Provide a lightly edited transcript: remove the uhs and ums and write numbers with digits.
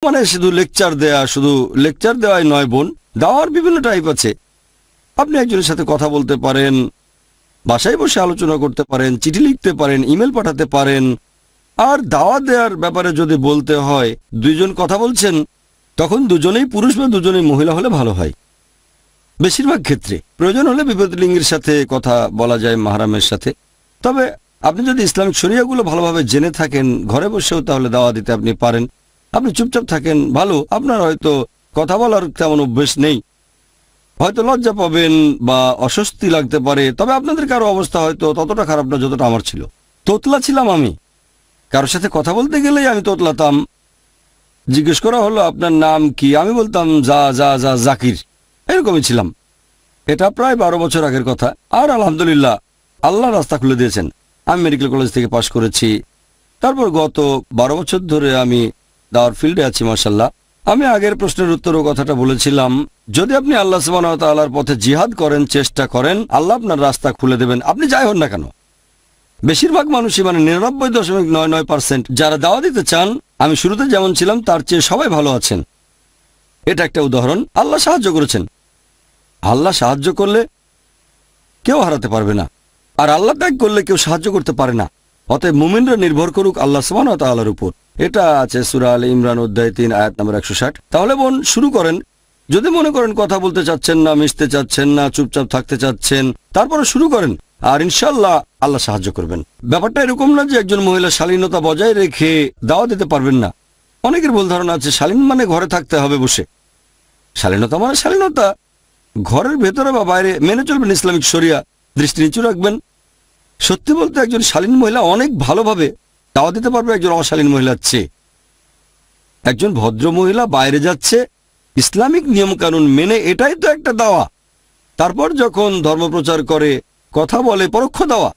মানে শুধু লেকচার দেওয়াই নয় বোন, দাওয়ার বিভিন্ন টাইপ আছে। আপনি একজনের সাথে কথা বলতে পারেন, বাসায় বসে আলোচনা করতে পারেন, চিঠি লিখতে পারেন, ইমেল পাঠাতে পারেন। আর দাওয়াত দেওয়ার ব্যাপারে যদি বলতে হয়, দুইজন কথা বলছেন, তখন দুজনেই পুরুষ বা দুজনেই মহিলা হলে ভালো হয়। বেশিরভাগ ক্ষেত্রে প্রয়োজন হলে বিপরীত লিঙ্গের সাথে কথা বলা যায়, মাহরামের সাথে। তবে আপনি যদি ইসলামিক শরিয়াগুলো ভালোভাবে জেনে থাকেন, ঘরে বসেও তাহলে দাওয়া দিতে আপনি পারেন। আপনি চুপচাপ থাকেন ভালো, আপনার হয়তো কথা বলার তেমন অভ্যেস নেই, হয়তো লজ্জা পাবেন বা অস্বস্তি লাগতে পারে। তবে আপনাদের কারো অবস্থা হয়তো ততটা খারাপ না যতটা আমার ছিল। তোতলা ছিলাম আমি, কারোর সাথে কথা বলতে গেলেই আমি তোতলাতাম। জিজ্ঞেস করা হলো আপনার নাম কি, আমি বলতাম জাকির, এরকমই ছিলাম। এটা প্রায় 12 বছর আগের কথা। আর আলহামদুলিল্লাহ আল্লাহ রাস্তা খুলে দিয়েছেন। আমি মেডিকেল কলেজ থেকে পাশ করেছি। তারপর গত 12 বছর ধরে আমি দাওয়ার ফিল্ডে আছি মাশাআল্লাহ। আমি আগের প্রশ্নের উত্তরও কথাটা বলেছিলাম, যদি আপনি আল্লাহ সুবহানাহু ওয়া তাআলার পথে জিহাদ করেন, চেষ্টা করেন, আল্লাহ আপনার রাস্তা খুলে দেবেন, আপনি যাই হন না কেন। বেশিরভাগ মানুষই, মানে 99.99% যারা দাওয়া দিতে চান, আমি শুরুতে যেমন ছিলাম তার চেয়ে সবাই ভালো আছেন। এটা একটা উদাহরণ। আল্লাহ সাহায্য করেছেন। আল্লাহ সাহায্য করলে কেউ হারাতে পারবে না, আর আল্লাহ ত্যাগ করলে কেউ সাহায্য করতে পারে না। অতএব মুমিনরা নির্ভর করুক আল্লাহ সুবহানাহু ওয়া তাআলার উপর। এটা আছে সূরা আলে ইমরান অধ্যায় 3 আয়াত নম্বর 160। তাহলে বোন শুরু করেন। যদি মনে করেন কথা বলতে চাচ্ছেন না, মিশতে চাচ্ছেন না, চুপচাপ থাকতে চাচ্ছেন, তারপরে শুরু করেন, আর ইনশাআল্লাহ আল্লাহ সাহায্য করবেন। ব্যাপারটা এরকম না যে একজন মহিলা শালীনতা বজায় রেখে দাওয়া দিতে পারবেন না। অনেকের ভুল ধারণা আছে শালীন মানে ঘরে থাকতে হবে বসে। শালীনতা মানে শালীনতা, ঘরের ভেতরে বা বাইরে মেনে চলবেন ইসলামিক শরিয়া, দৃষ্টি নিচু রাখবেন। সত্যি বলতে একজন শালীন মহিলা অনেক ভালোভাবে দাওয়া দিতে পারবে একজন অশালীন মহিলার চেয়ে। একজন ভদ্র মহিলা বাইরে যাচ্ছে ইসলামিক নিয়মকানুন মেনে, এটাই তো একটা দাওয়া। তারপর যখন ধর্মপ্রচার করে, কথা বলে, পরোক্ষ দাওয়া।